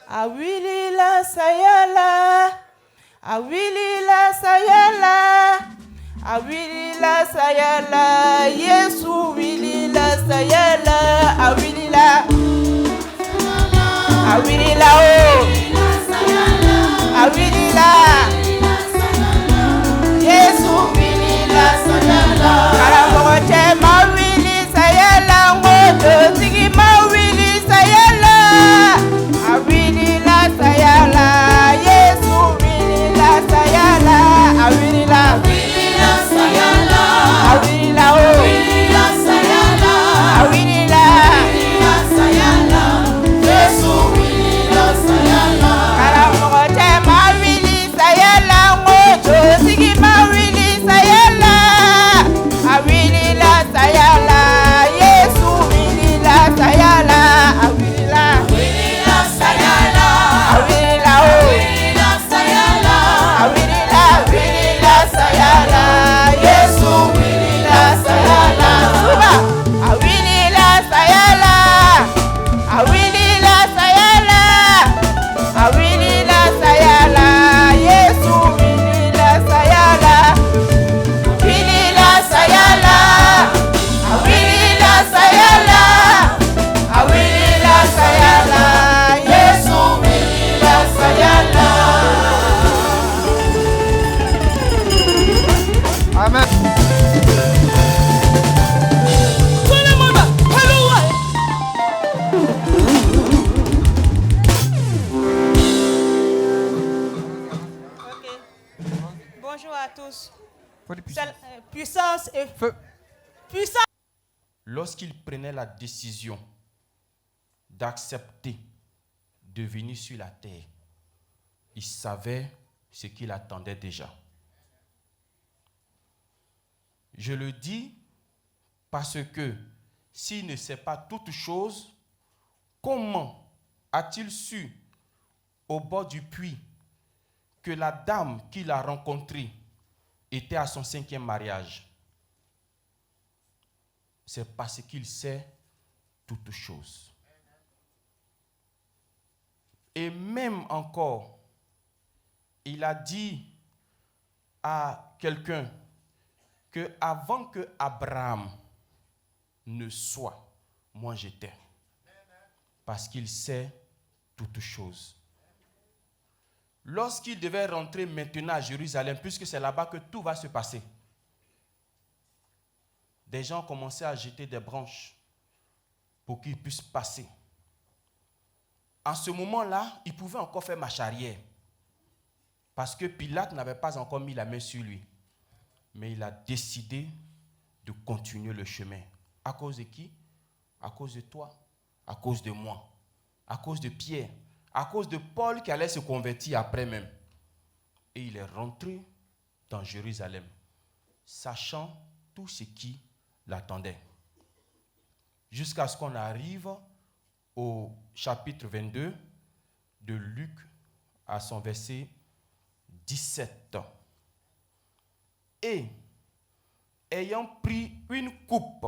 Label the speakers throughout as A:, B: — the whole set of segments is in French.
A: Awilila sayala, awilila sayala, awilila sayala, Yesu wilila sayala, awilila, awilila oh, awilila, Yesu wilila sayala, karamoche ma wili sayala, ngoto sigi ma wili sayala. Awilila sayala, Yesu wilila sayala, awilila, awilila sayala, awilila oh, awilila sayala, awilila, awilila sayala, Yesu wilila sayala. Karamoche ma wili sayala, ngoto sigi ma wili sayala, awilila sayala, Yesu wilila sayala, awilila. Awilila oh, awilila sayala, Yesu wilila sayala, suba, awilila sayala, awilila sayala, awilila sayala, Yesu wilila sayala, awilila sayala, awilila sayala, awilila sayala, Yesu wilila sayala. Amen.
B: Okay. Bonjour à tous. Puissance et
C: feu.
B: Puissance.
C: Lorsqu'il prenait la décision d'accepter de venir sur la terre, il savait ce qu'il attendait déjà. Je le dis parce que s'il ne sait pas toutes choses, comment a-t-il su au bord du puits que la dame qu'il a rencontrée était à son 5e mariage? C'est parce qu'il sait toutes choses. Et même encore, il a dit à quelqu'un que avant que Abraham ne soit, moi j'étais. Parce qu'il sait toutes choses. Lorsqu'il devait rentrer maintenant à Jérusalem, puisque c'est là-bas que tout va se passer, des gens commençaient à jeter des branches pour qu'il puisse passer. En ce moment-là, il pouvait encore faire marche arrière. Parce que Pilate n'avait pas encore mis la main sur lui. Mais il a décidé de continuer le chemin. À cause de qui? À cause de toi, à cause de moi, à cause de Pierre, à cause de Paul qui allait se convertir après même. Et il est rentré dans Jérusalem, sachant tout ce qui l'attendait. Jusqu'à ce qu'on arrive au chapitre 22 de Luc, à son verset 17. Et, ayant pris une coupe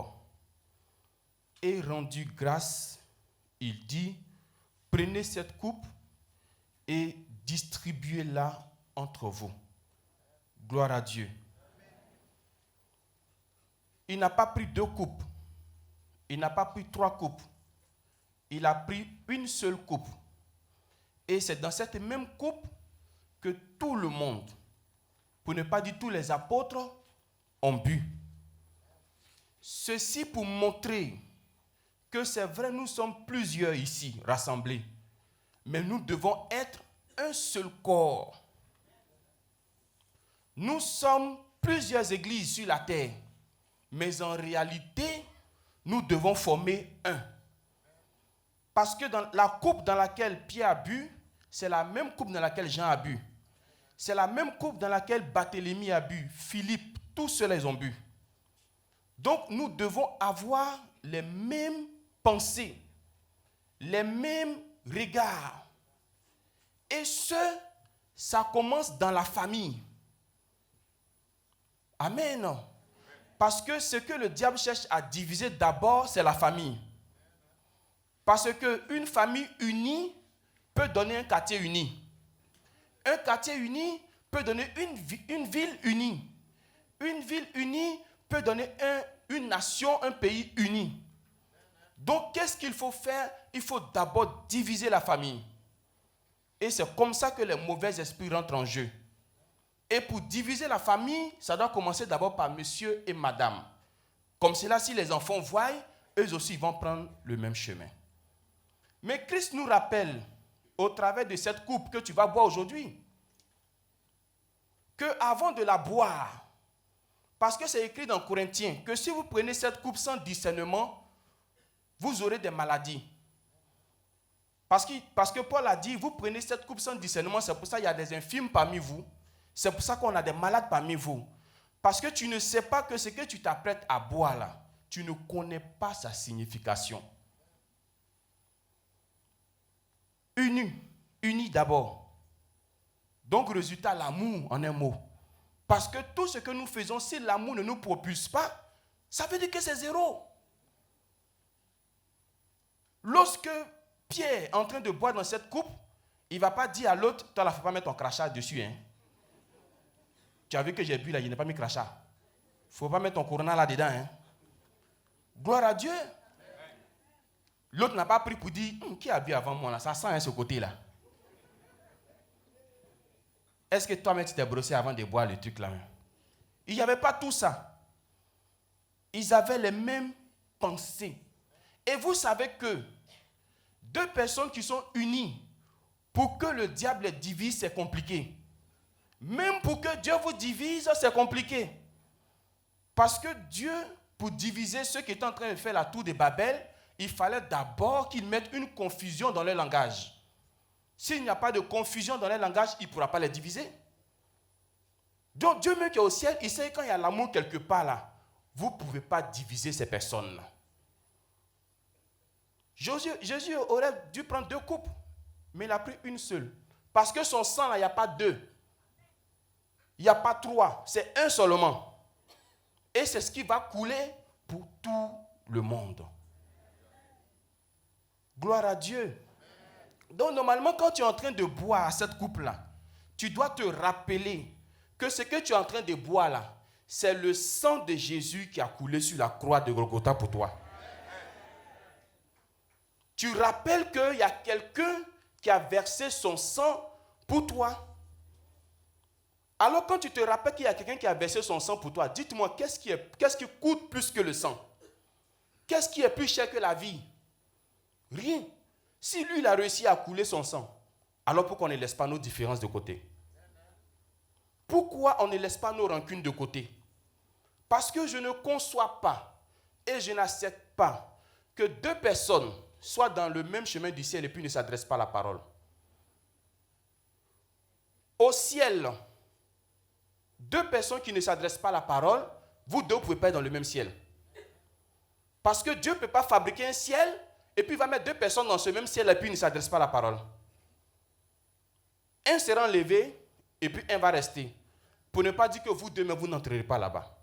C: et rendu grâce, il dit, prenez cette coupe et distribuez-la entre vous. Gloire à Dieu. Il n'a pas pris 2 coupes. Il n'a pas pris 3 coupes. Il a pris une seule coupe. Et c'est dans cette même coupe que tout le monde, pour ne pas dire tous les apôtres, ont bu. Ceci pour montrer que c'est vrai, nous sommes plusieurs ici rassemblés, mais nous devons être un seul corps. Nous sommes plusieurs églises sur la terre, mais en réalité, nous devons former un. Parce que dans la coupe dans laquelle Pierre a bu, c'est la même coupe dans laquelle Jean a bu. c'est la même coupe dans laquelle Barthélemy a bu, Philippe, tous ceux-là, ils ont bu. Donc, nous devons avoir les mêmes pensées, les mêmes regards. Et ça commence dans la famille. Amen. Parce que ce que le diable cherche à diviser d'abord, c'est la famille. Parce qu'une famille unie peut donner un quartier uni. Un quartier uni peut donner une ville unie. Une ville unie peut donner une nation, un pays uni. Donc, qu'est-ce qu'il faut faire? Il faut d'abord diviser la famille. Et c'est comme ça que les mauvais esprits rentrent en jeu. Et pour diviser la famille, ça doit commencer d'abord par monsieur et madame. Comme cela, si les enfants voient, eux aussi vont prendre le même chemin. Mais Christ nous rappelle, au travers de cette coupe que tu vas boire aujourd'hui, qu'avant de la boire, parce que c'est écrit dans Corinthiens, que si vous prenez cette coupe sans discernement, vous aurez des maladies. Parce que Paul a dit, vous prenez cette coupe sans discernement, c'est pour ça qu'il y a des infirmes parmi vous. C'est pour ça qu'on a des malades parmi vous. Parce que tu ne sais pas que ce que tu t'apprêtes à boire là, tu ne connais pas sa signification. Unis d'abord. Donc, résultat, l'amour en un mot. Parce que tout ce que nous faisons, si l'amour ne nous propulse pas, ça veut dire que c'est zéro. Lorsque Pierre est en train de boire dans cette coupe, il ne va pas dire à l'autre, toi, il ne faut pas mettre ton crachat dessus. Hein. Tu as vu que j'ai bu là, je n'ai pas mis crachat. Il ne faut pas mettre ton corona là-dedans. Hein. Gloire à Dieu. L'autre n'a pas pris pour dire, qui a bu avant moi là? Ça sent hein, ce côté-là. Est-ce que toi-même tu t'es brossé avant de boire le truc là? Il n'y avait pas tout ça. Ils avaient les mêmes pensées. Et vous savez que deux personnes qui sont unies, pour que le diable les divise, c'est compliqué. Même pour que Dieu vous divise, c'est compliqué. Parce que Dieu, pour diviser ceux qui étaient en train de faire la tour de Babel, il fallait d'abord qu'ils mettent une confusion dans leur langage. S'il n'y a pas de confusion dans leur langage, il ne pourra pas les diviser. Donc Dieu même qui est au ciel, il sait quand il y a l'amour quelque part là, vous ne pouvez pas diviser ces personnes-là. Jésus aurait dû prendre 2 coupes, mais il a pris une seule. Parce que son sang là, il n'y a pas 2. Il n'y a pas 3, c'est un seulement. Et c'est ce qui va couler pour tout le monde. Gloire à Dieu. Donc normalement, quand tu es en train de boire cette coupe-là, tu dois te rappeler que ce que tu es en train de boire là, c'est le sang de Jésus qui a coulé sur la croix de Golgotha pour toi. Tu rappelles qu'il y a quelqu'un qui a versé son sang pour toi. Alors quand tu te rappelles qu'il y a quelqu'un qui a versé son sang pour toi, dites-moi, qu'est-ce qui coûte plus que le sang? Qu'est-ce qui est plus cher que la vie? Rien. Si lui, il a réussi à couler son sang, alors pourquoi on ne laisse pas nos différences de côté? Pourquoi on ne laisse pas nos rancunes de côté? Parce que je ne conçois pas et je n'accepte pas que 2 personnes soient dans le même chemin du ciel et puis ne s'adressent pas à la parole. Au ciel, 2 personnes qui ne s'adressent pas à la parole, vous 2 ne pouvez pas être dans le même ciel. Parce que Dieu ne peut pas fabriquer un ciel et puis il va mettre 2 personnes dans ce même ciel et puis il ne s'adresse pas à la parole. Un sera enlevé et puis un va rester. Pour ne pas dire que vous 2, mais vous n'entrerez pas là-bas.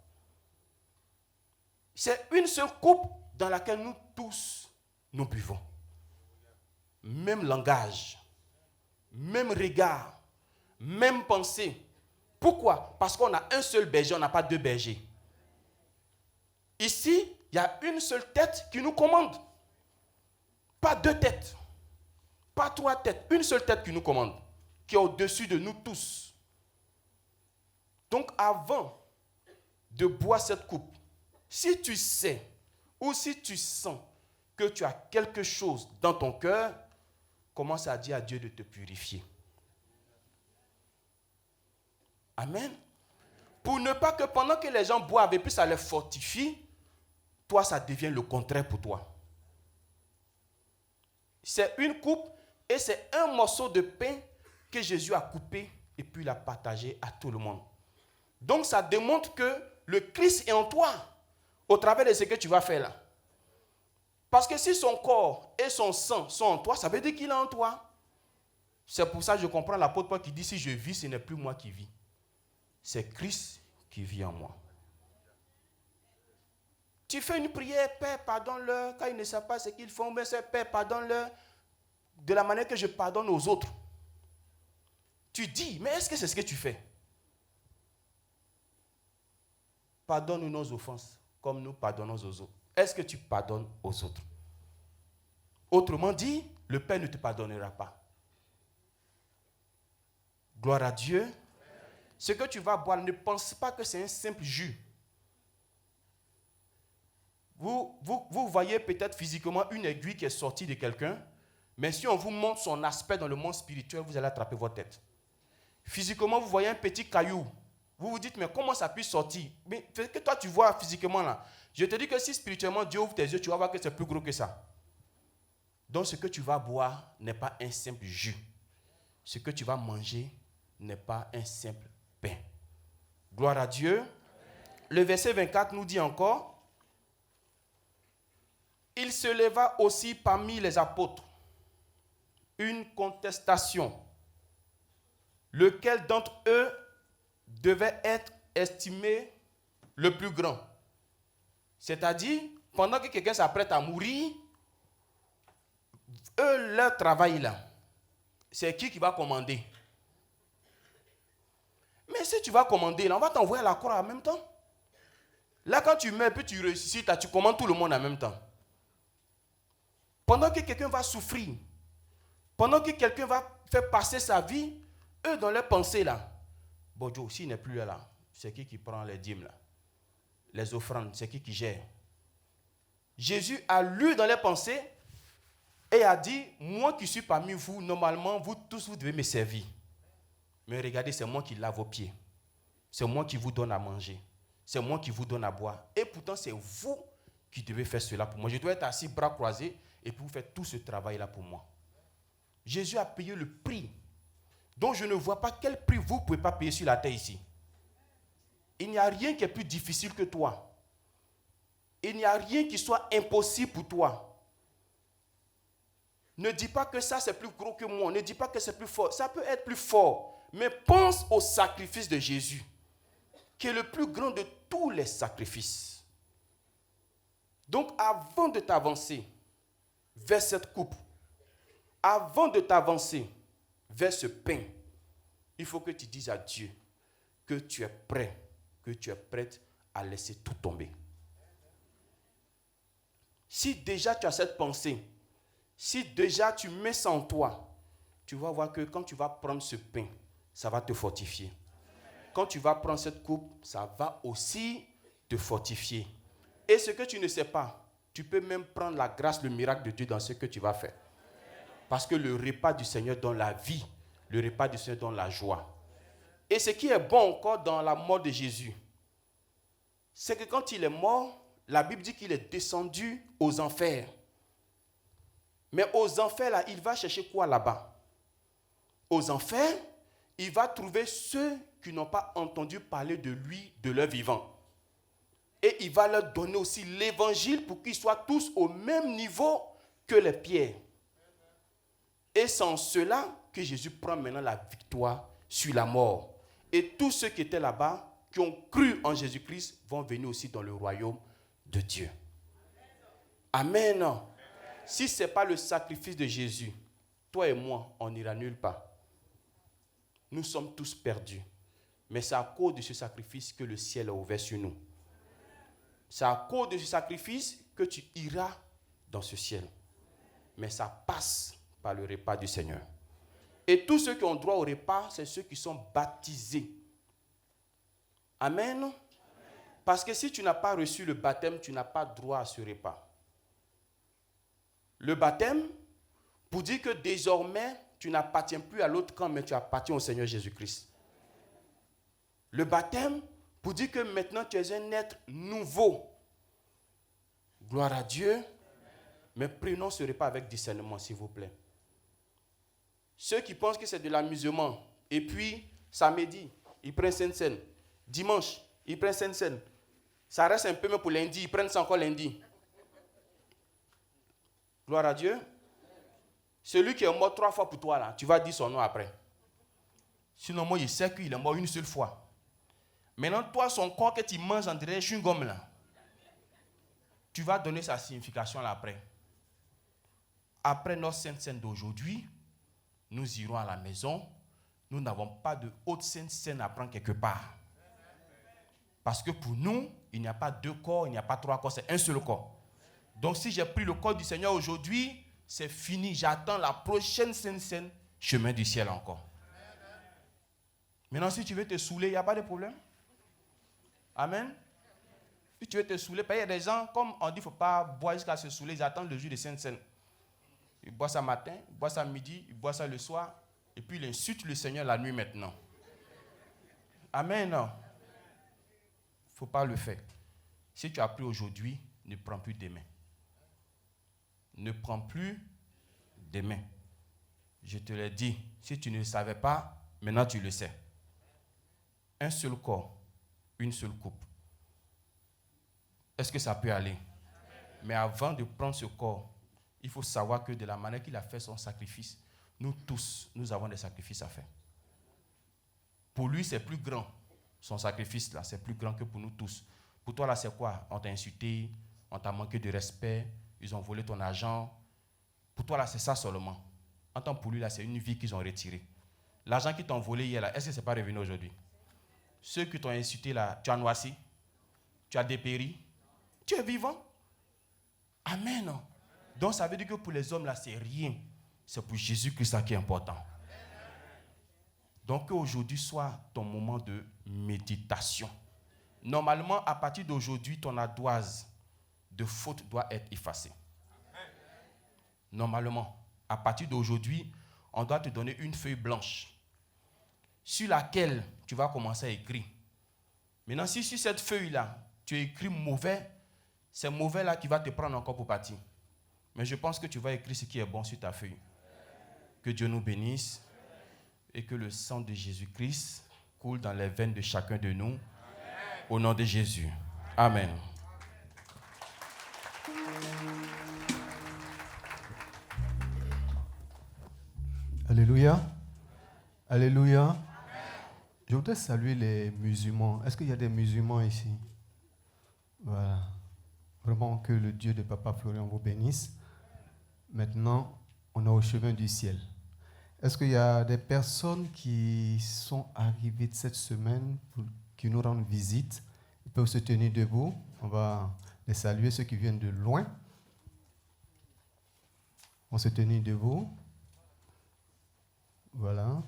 C: C'est une seule coupe dans laquelle nous tous, nous buvons. Même langage, même regard, même pensée. Pourquoi? Parce qu'on a un seul berger, on n'a pas 2 bergers. Ici, il y a une seule tête qui nous commande. Pas 2 têtes, pas 3 têtes, une seule tête qui nous commande, qui est au-dessus de nous tous. Donc avant de boire cette coupe, si tu sais ou si tu sens que tu as quelque chose dans ton cœur, commence à dire à Dieu de te purifier. Amen. Pour ne pas que pendant que les gens boivent et puis ça les fortifie, toi ça devient le contraire pour toi. C'est une coupe et c'est un morceau de pain que Jésus a coupé et puis la partager à tout le monde. Donc ça démontre que le Christ est en toi au travers de ce que tu vas faire là. Parce que si son corps et son sang sont en toi, ça veut dire qu'il est en toi. C'est pour ça que je comprends l'apôtre Paul qui dit, si je vis, ce n'est plus moi qui vis. C'est Christ qui vit en moi. Tu fais une prière, Père, pardonne-leur, quand ils ne savent pas ce qu'ils font, mais c'est Père, pardonne-leur de la manière que je pardonne aux autres. Tu dis, mais est-ce que c'est ce que tu fais? Pardonne-nous nos offenses, comme nous pardonnons aux autres. Est-ce que tu pardonnes aux autres? Autrement dit, le Père ne te pardonnera pas. Gloire à Dieu. Ce que tu vas boire, ne pense pas que c'est un simple jus. Vous voyez peut-être physiquement une aiguille qui est sortie de quelqu'un, mais si on vous montre son aspect dans le monde spirituel, vous allez attraper votre tête. Physiquement, vous voyez un petit caillou. Vous vous dites, mais comment ça peut sortir? Mais ce que toi tu vois physiquement là, je te dis que si spirituellement Dieu ouvre tes yeux, tu vas voir que c'est plus gros que ça. Donc ce que tu vas boire n'est pas un simple jus. Ce que tu vas manger n'est pas un simple pain. Gloire à Dieu. Le verset 24 nous dit encore, il se leva aussi parmi les apôtres une contestation, lequel d'entre eux devait être estimé le plus grand. C'est-à-dire, pendant que quelqu'un s'apprête à mourir, eux, leur travail là, c'est qui va commander? Mais si tu vas commander, là, on va t'envoyer à la croix en même temps. Là, quand tu meurs, puis tu ressuscites, là, tu commandes tout le monde en même temps. Pendant que quelqu'un va souffrir, pendant que quelqu'un va faire passer sa vie, eux, dans leur pensée, là, bon Dieu, s'il n'est plus là, c'est qui prend les dîmes, là? Les offrandes, c'est qui gère? Jésus a lu dans les pensées et a dit, moi qui suis parmi vous, normalement, vous tous, vous devez me servir. Mais regardez, c'est moi qui lave vos pieds. C'est moi qui vous donne à manger. C'est moi qui vous donne à boire. Et pourtant, c'est vous qui devez faire cela pour moi. Je dois être assis, bras croisés, et puis vous faites tout ce travail-là pour moi. Jésus a payé le prix. Donc je ne vois pas quel prix vous ne pouvez pas payer sur la terre ici. Il n'y a rien qui est plus difficile que toi. Il n'y a rien qui soit impossible pour toi. Ne dis pas que ça c'est plus gros que moi. Ne dis pas que c'est plus fort. Ça peut être plus fort. Mais pense au sacrifice de Jésus, qui est le plus grand de tous les sacrifices. Donc avant de t'avancer vers cette coupe, avant de t'avancer vers ce pain, il faut que tu dises à Dieu que tu es prêt, que tu es prête à laisser tout tomber. Si déjà tu as cette pensée, si déjà tu mets ça en toi, tu vas voir que quand tu vas prendre ce pain, ça va te fortifier. Quand tu vas prendre cette coupe, ça va aussi te fortifier. Et ce que tu ne sais pas, tu peux même prendre la grâce, le miracle de Dieu dans ce que tu vas faire. Parce que le repas du Seigneur donne la vie. Le repas du Seigneur donne la joie. Et ce qui est bon encore dans la mort de Jésus, c'est que quand il est mort, la Bible dit qu'il est descendu aux enfers. Mais aux enfers, là, il va chercher quoi là-bas? Aux enfers, il va trouver ceux qui n'ont pas entendu parler de lui, de leur vivant. Et il va leur donner aussi l'évangile pour qu'ils soient tous au même niveau que les pierres. Et c'est en cela que Jésus prend maintenant la victoire sur la mort. Et tous ceux qui étaient là-bas, qui ont cru en Jésus-Christ, vont venir aussi dans le royaume de Dieu. Amen. Amen. Si ce n'est pas le sacrifice de Jésus, toi et moi, on n'ira nulle part. Nous sommes tous perdus. Mais c'est à cause de ce sacrifice que le ciel est ouvert sur nous. C'est à cause de ce sacrifice que tu iras dans ce ciel. Mais ça passe par le repas du Seigneur. Et tous ceux qui ont droit au repas, c'est ceux qui sont baptisés. Amen. Parce que si tu n'as pas reçu le baptême, tu n'as pas droit à ce repas. Le baptême, pour dire que désormais, tu n'appartiens plus à l'autre camp, mais tu appartiens au Seigneur Jésus-Christ. Le baptême, pour dire que maintenant tu es un être nouveau. Gloire à Dieu. Mais prenons ce repas avec discernement, s'il vous plaît. Ceux qui pensent que c'est de l'amusement, et puis Samedi, ils prennent Sainte-Seine. Dimanche, ils prennent Sainte-Seine. Ça reste un peu même pour lundi, ils prennent ça encore lundi. Gloire à Dieu. Celui qui est mort 3 fois pour toi, là, tu vas dire son nom après. Sinon, moi, il sait qu'il est mort une seule fois. Maintenant, toi, son corps que tu manges en direct chewing-gum, là, tu vas donner sa signification là après. Après notre Sainte Seine d'aujourd'hui, nous irons à la maison. Nous n'avons pas de haute Sainte Seine à prendre quelque part. Parce que pour nous, il n'y a pas 2 corps, il n'y a pas 3 corps, c'est un seul corps. Donc si j'ai pris le corps du Seigneur aujourd'hui, c'est fini. J'attends la prochaine Sainte Seine, chemin du ciel encore. Maintenant, si tu veux te saouler, il n'y a pas de problème. Amen. Si tu veux te saouler, il y a des gens, comme on dit, il ne faut pas boire jusqu'à se saouler, ils attendent le jour de Sainte Seine. Ils boivent ça matin, ils boivent ça midi, ils boivent ça le soir, et puis ils insultent le Seigneur la nuit maintenant. Amen. Il ne faut pas le faire. Si tu as pris aujourd'hui, ne prends plus demain. Ne prends plus demain. Je te l'ai dit, si tu ne le savais pas, maintenant tu le sais. Un seul corps, une seule coupe. Est-ce que ça peut aller? Mais avant de prendre ce corps, il faut savoir que de la manière qu'il a fait son sacrifice, nous tous, nous avons des sacrifices à faire. Pour lui, c'est plus grand. Son sacrifice, là, c'est plus grand que pour nous tous. Pour toi, là, c'est quoi? On t'a insulté, on t'a manqué de respect, ils ont volé ton argent. Pour toi, là, c'est ça seulement. En tant que pour lui, là, c'est une vie qu'ils ont retirée. L'argent qu'ils t'ont volé hier, là, est-ce que ce n'est pas revenu aujourd'hui? Ceux qui t'ont insulté, là, tu as noirci, tu as dépéri, tu es vivant. Amen. Donc, ça veut dire que pour les hommes, là, c'est rien. C'est pour Jésus-Christ là qui est important. Donc, qu'aujourd'hui soit ton moment de méditation. Normalement, à partir d'aujourd'hui, ton ardoise de faute doit être effacée. Normalement, à partir d'aujourd'hui, on doit te donner une feuille blanche sur laquelle tu vas commencer à écrire. Maintenant, si sur cette feuille-là, tu écris mauvais, c'est mauvais là qui va te prendre encore pour partir. Mais je pense que tu vas écrire ce qui est bon sur ta feuille. Que Dieu nous bénisse et que le sang de Jésus-Christ coule dans les veines de chacun de nous. Amen. Au nom de Jésus. Amen.
D: Alléluia. Alléluia. Je voudrais saluer les musulmans. Est-ce qu'il y a des musulmans ici? Voilà. Vraiment que le Dieu de Papa Florian vous bénisse. Maintenant, on est au chemin du ciel. Est-ce qu'il y a des personnes qui sont arrivées de cette semaine qui nous rendent visite? Ils peuvent se tenir debout. On va les saluer, ceux qui viennent de loin. On se tenir debout. Voilà.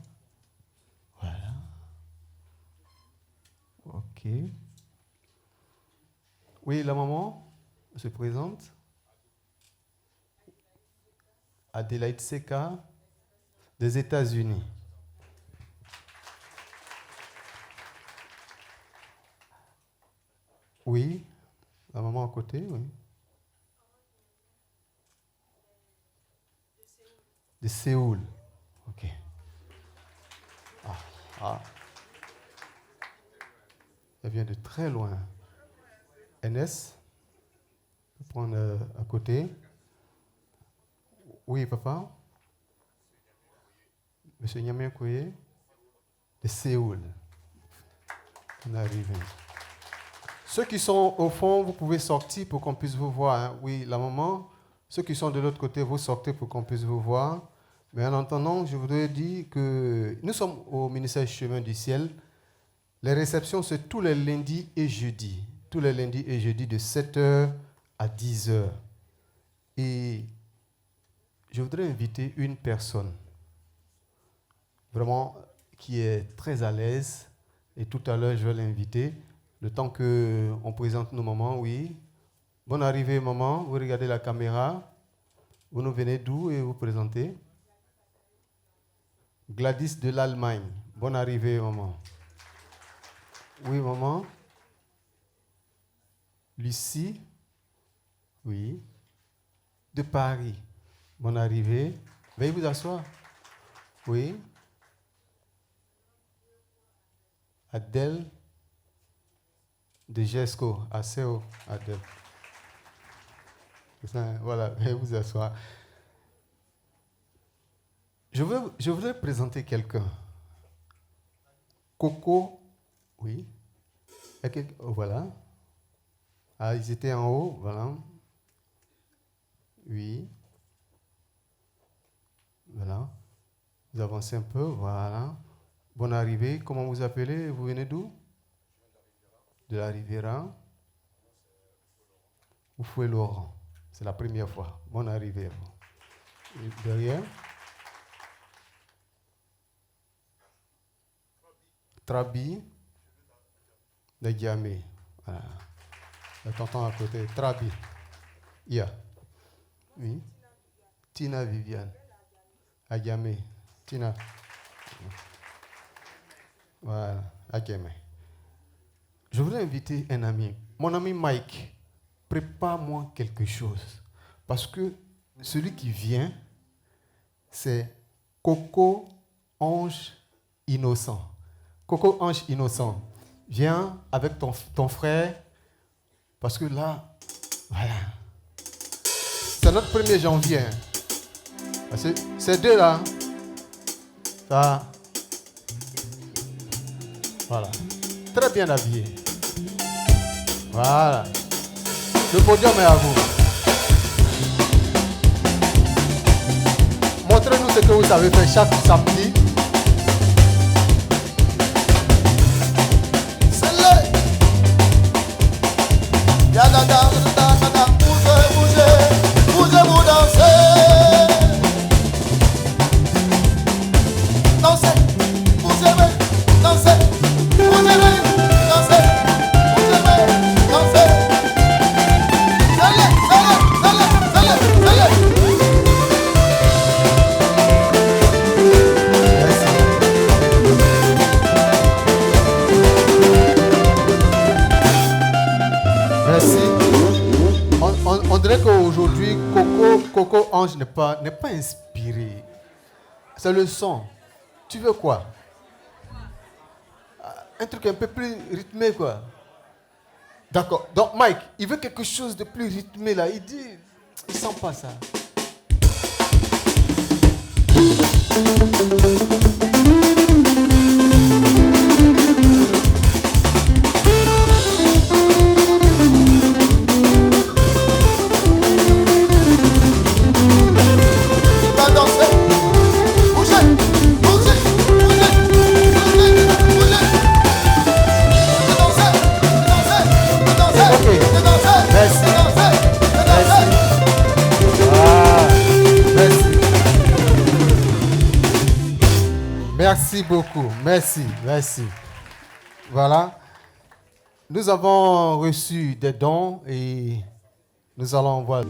D: Voilà. OK. Oui, la maman se présente. Adélaïde Seka, des États-Unis. Oui, la maman à côté, oui. De Séoul. OK. Elle vient de très loin. NS, je vais prendre à côté. Oui, papa. Monsieur Nyamien Koye, de Séoul. On est arrivé. Ceux qui sont au fond, vous pouvez sortir pour qu'on puisse vous voir. Hein. Oui, la maman. Ceux qui sont de l'autre côté, vous sortez pour qu'on puisse vous voir. Mais en attendant, je voudrais dire que nous sommes au ministère du Chemin du Ciel. Les réceptions, c'est tous les lundis et jeudis. Tous les lundis et jeudis de 7h à 10h. Et je voudrais inviter une personne vraiment qui est très à l'aise. Et tout à l'heure, je vais l'inviter. Le temps qu'on présente nos mamans, oui. Bonne arrivée, maman. Vous regardez la caméra. Vous nous venez d'où et vous présentez? Gladys de l'Allemagne. Bonne arrivée, maman. Oui, maman. Lucie. Oui. De Paris. Bonne arrivée. Veuillez vous asseoir. Oui. Adèle de Gesco, ACO, Adèle. Voilà, veuillez vous asseoir. Je voudrais présenter quelqu'un. Coco, oui. Voilà. Ah, ils étaient en haut, voilà. Oui. Voilà. Vous avancez un peu, voilà. Bonne arrivée. Comment vous appelez? Vous venez d'où? De la Riviera. Vous fouez Laurent. C'est la première fois. Bonne arrivée. Et derrière. Trabi. De Diamé. Voilà. Le tonton à côté. Trabi. Yeah. Oui. Tina Viviane. Agamé. Tina. Voilà. Agamé. Je voudrais inviter un ami. Mon ami Mike. Prépare-moi quelque chose. Parce que celui qui vient, c'est Coco Ange Innocent. Coco Ange Innocent. Viens avec ton frère. Parce que là, voilà. C'est notre 1er janvier. Parce que ces deux-là, ça, voilà. Très bien habillé. Voilà. Le podium est à vous. Montrez-nous ce que vous avez fait chaque samedi. C'est le. Bougez, vous dansez. Dansez, bougez, dansez. Bougez, dansez. Bougez, dansez. Merci. On dirait qu'aujourd'hui, Coco Ange n'est pas inspiré. C'est le son. Tu veux quoi? Un truc un peu plus rythmé, quoi. D'accord. Donc, Mike, il veut quelque chose de plus rythmé, là. Il dit, il sent pas ça. Merci beaucoup. Merci. Voilà. Nous avons reçu des dons et nous allons voir.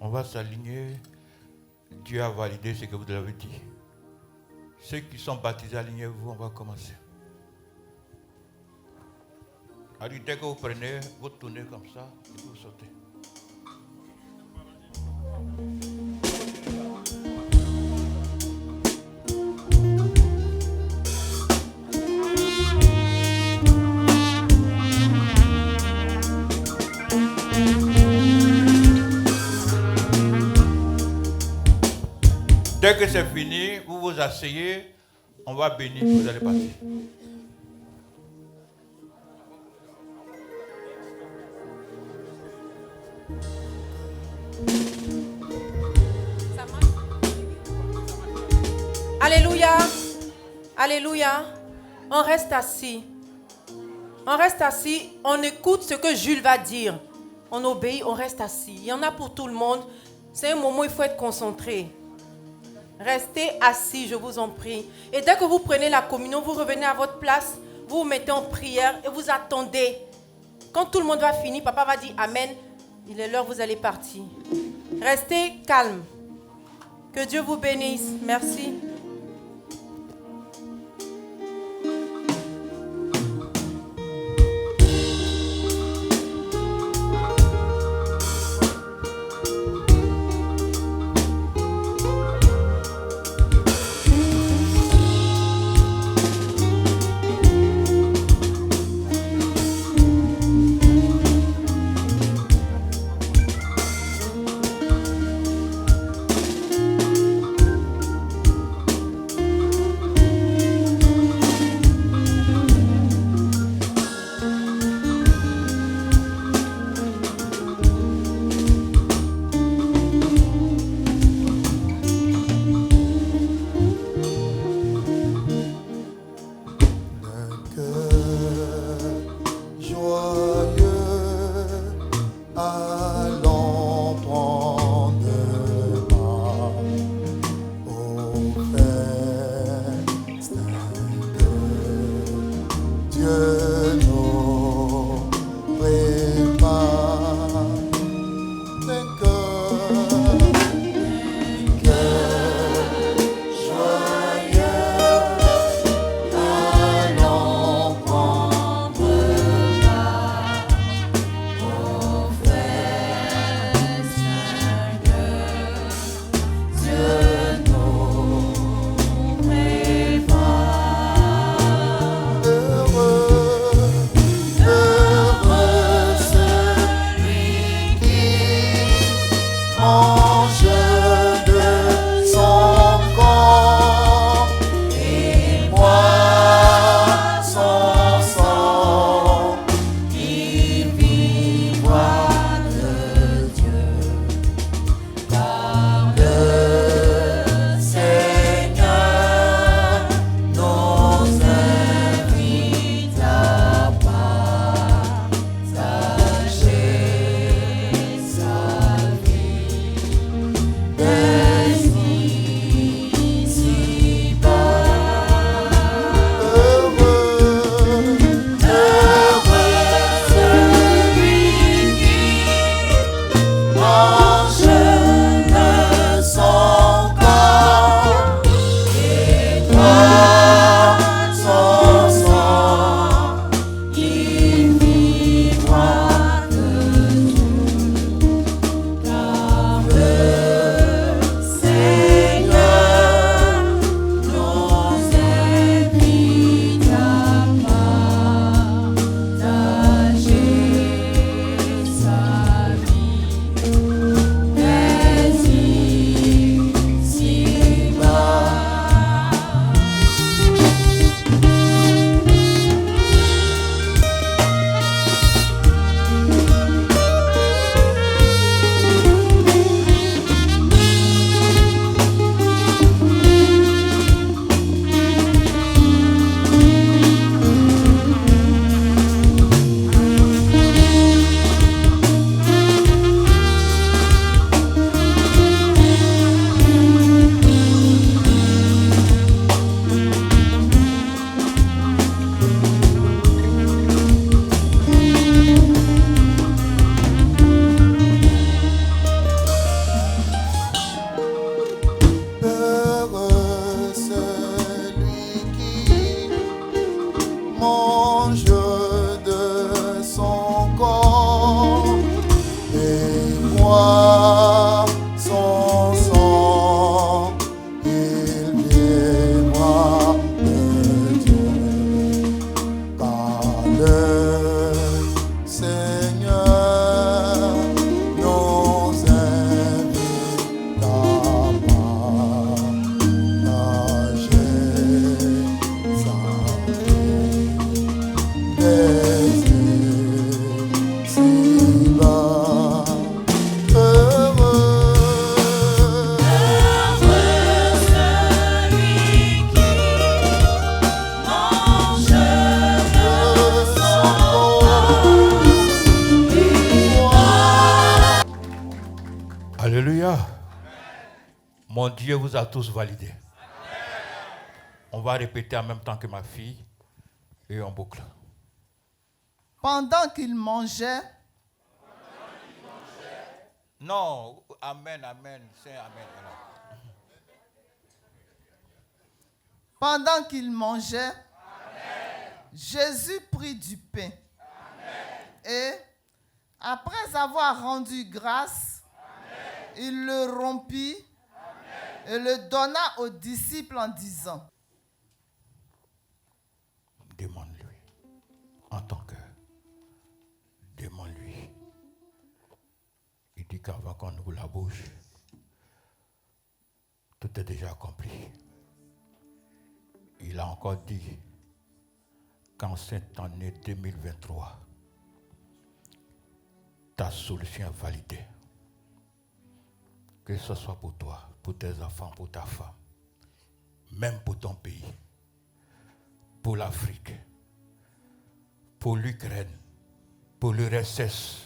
E: On va s'aligner. Dieu a validé ce que vous avez dit. Ceux qui sont baptisés, alignez-vous, on va commencer. Alors, dès que vous prenez, vous tournez comme ça et vous sautez. Dès que c'est fini, vous vous asseyez, on va bénir, vous allez partir.
F: Alléluia. Alléluia. On reste assis. On reste assis, on écoute ce que Jules va dire. On obéit, on reste assis. Il y en a pour tout le monde. C'est un moment où il faut être concentré. Restez assis, je vous en prie. Et dès que vous prenez la communion, vous revenez à votre place, vous vous mettez en prière et vous attendez. Quand tout le monde va finir, papa va dire Amen. Il est l'heure, vous allez partir. Restez calme. Que Dieu vous bénisse. Merci.
E: Alléluia. Mon Dieu vous a tous validés. On va répéter en même temps que ma fille et en boucle.
A: Pendant qu'il mangeait.
E: Non, amen, amen, c'est amen.
A: Pendant qu'il mangeait, Jésus prit du pain. Et, après avoir rendu grâce, il le rompit et le donna aux disciples en disant:
E: Demande-lui, en ton cœur, demande-lui. Il dit qu'avant qu'on ouvre la bouche, tout est déjà accompli. Il a encore dit qu'en cette année 2023, ta solution est validée. Que ce soit pour toi, pour tes enfants, pour ta femme, même pour ton pays, pour l'Afrique, pour l'Ukraine, pour l'URSS.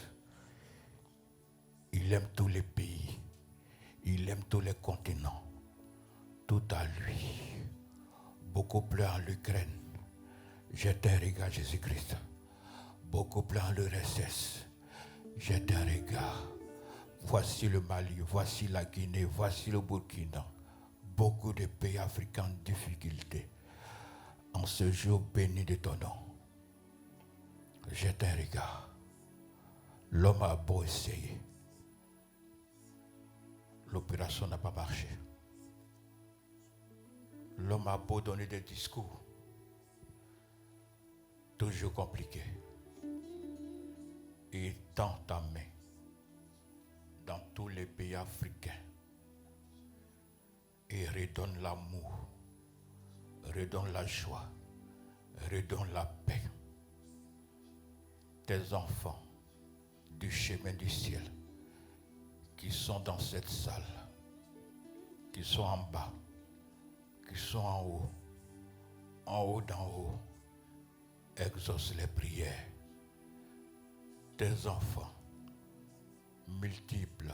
E: Il aime tous les pays, il aime tous les continents, tout à lui. Beaucoup pleurent en l'Ukraine, jette un regard à Jésus-Christ. Beaucoup pleurent en l'URSS, jette un regard. Voici le Mali, voici la Guinée, voici le Burkina. Beaucoup de pays africains en difficulté. En ce jour béni de ton nom, jette un regard. L'homme a beau essayer. L'opération n'a pas marché. L'homme a beau donner des discours. Toujours compliqué. Il tend ta main dans tous les pays africains et redonne l'amour, redonne la joie, redonne la paix. Tes enfants du chemin du ciel qui sont dans cette salle, qui sont en bas, qui sont en haut d'en haut, exauce les prières. Tes enfants multiples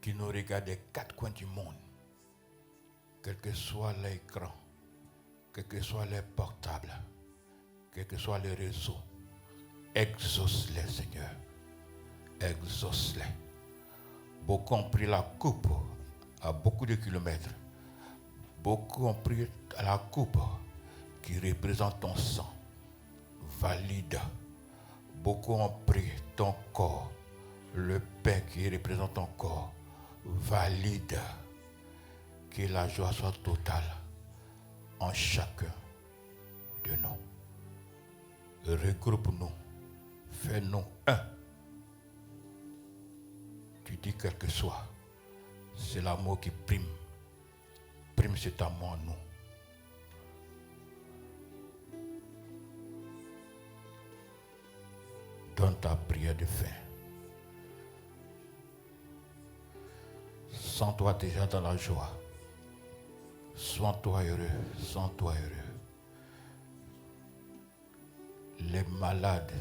E: qui nous regardent des quatre coins du monde, quel que soit l'écran, quel que soit les portables, quel que soit les réseaux, exauce-les, Seigneur, exauce-les. Beaucoup ont pris la coupe à beaucoup de kilomètres. Beaucoup ont pris la coupe qui représente ton sang. Valide. Beaucoup ont pris ton corps, le pain qui représente ton corps. Valide. Que la joie soit totale en chacun de nous. Regroupe-nous. Fais-nous un. Tu dis quel que soit, c'est l'amour qui prime. Prime cet amour en nous. Donne ta prière de fin. Sens-toi déjà dans la joie. Sois-toi heureux, sens-toi heureux. Les malades,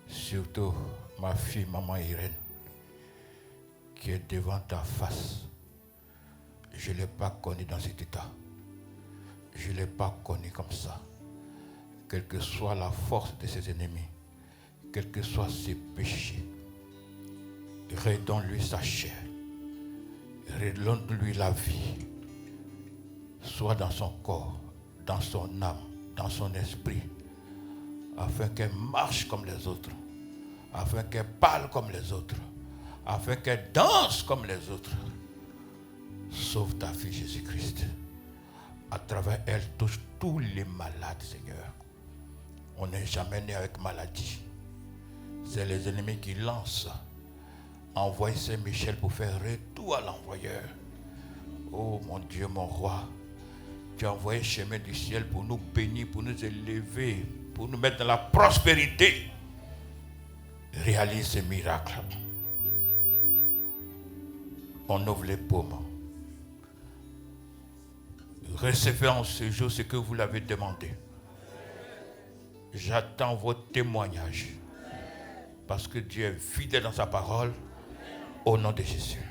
E: surtout ma fille, maman Irène, qui est devant ta face. Je ne l'ai pas connu dans cet état. Je ne l'ai pas connu comme ça. Quelle que soit la force de ses ennemis, quels que soient ses péchés, redonne-lui sa chair, redonne-lui la vie, soit dans son corps, dans son âme, dans son esprit, afin qu'elle marche comme les autres, afin qu'elle parle comme les autres, afin qu'elle danse comme les autres. Sauve ta fille Jésus-Christ. À travers elle, touche tous les malades, Seigneur. On n'est jamais né avec maladie. C'est les ennemis qui lancent. Envoie Saint-Michel pour faire retour à l'envoyeur. Oh mon Dieu, mon roi. Tu as envoyé chemin du ciel pour nous bénir, pour nous élever, pour nous mettre dans la prospérité. Réalise ces miracles. On ouvre les paumes. Recevez en ce jour ce que vous l'avez demandé. J'attends vos témoignages. Parce que Dieu est fidèle dans sa parole. Au nom de Jésus.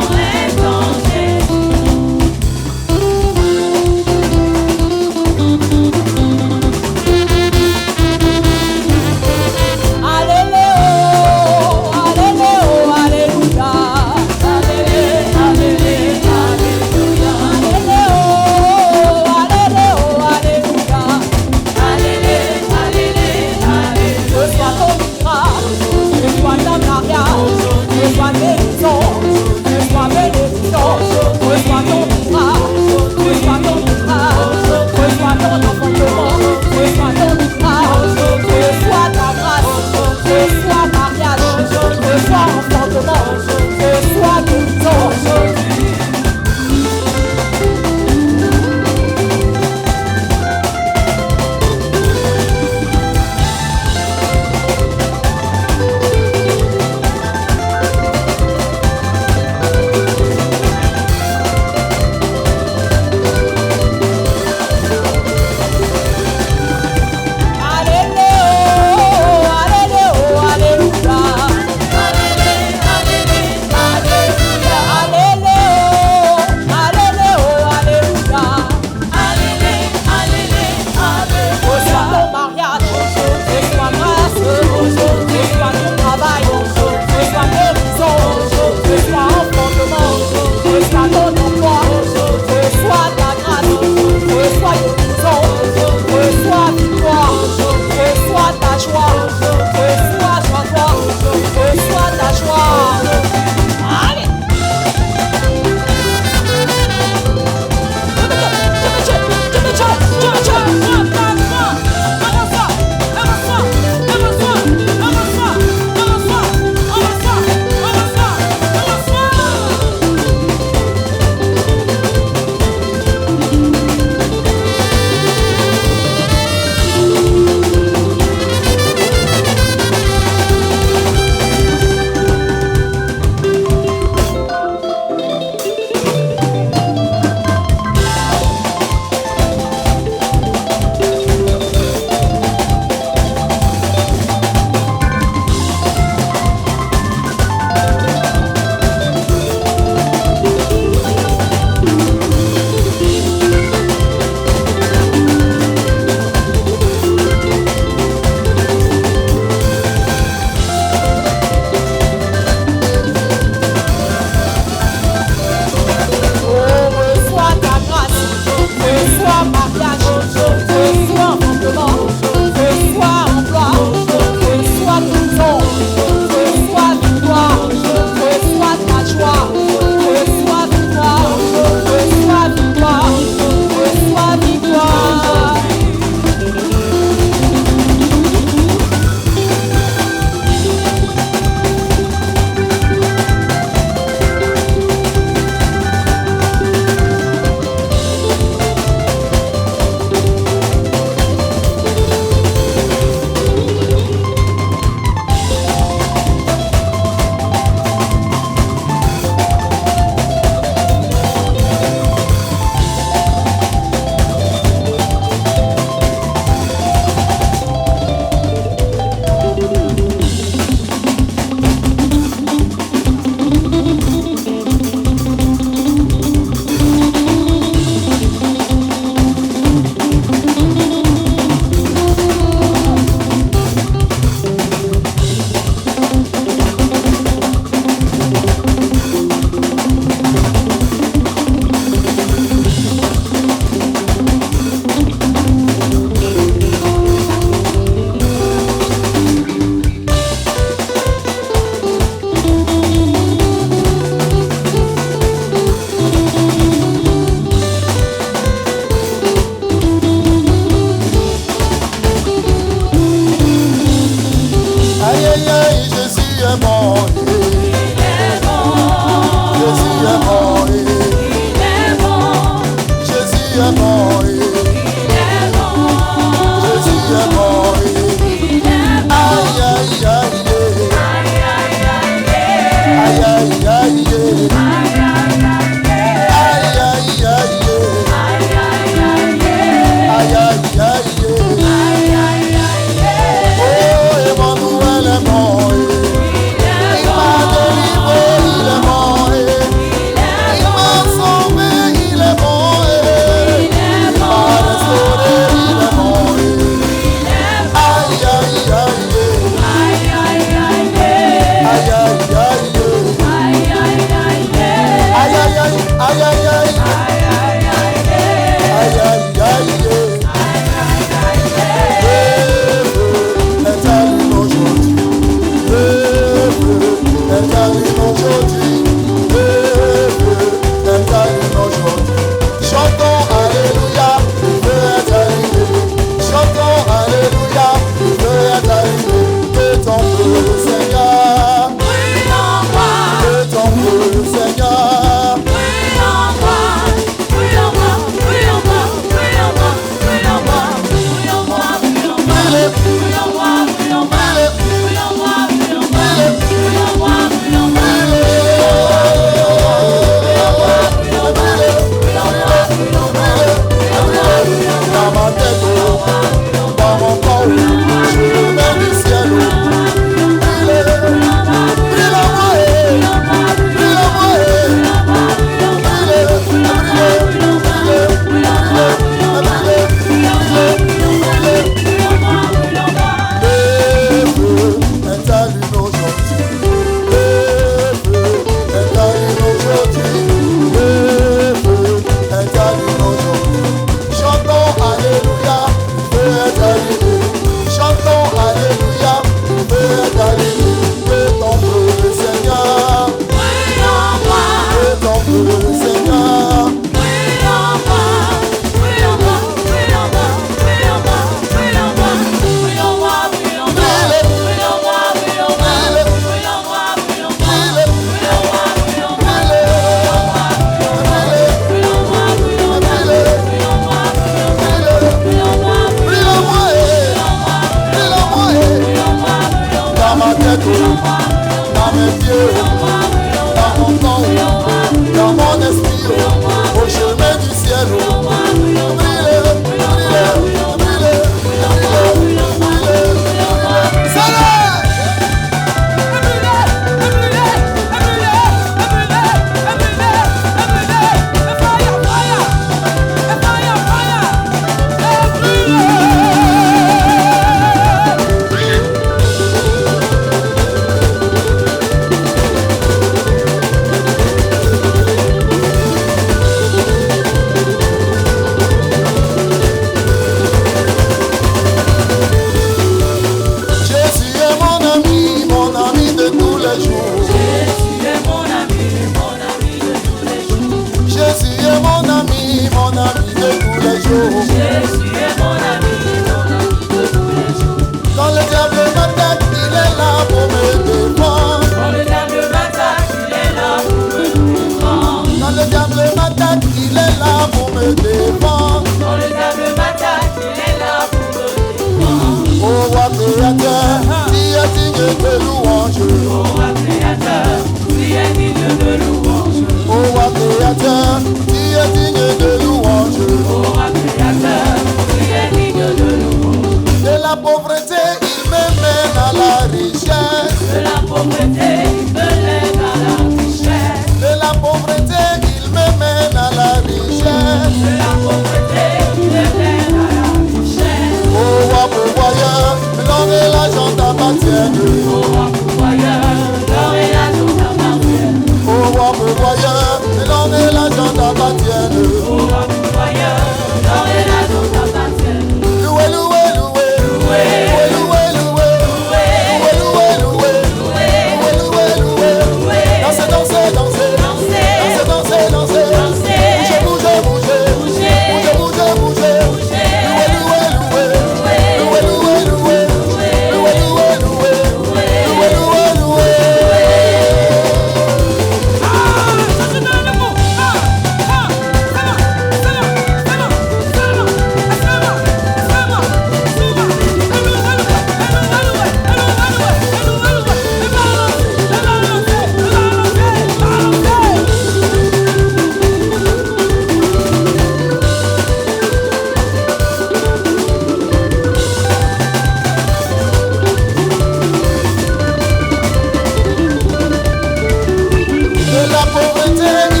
G: la pauvreté.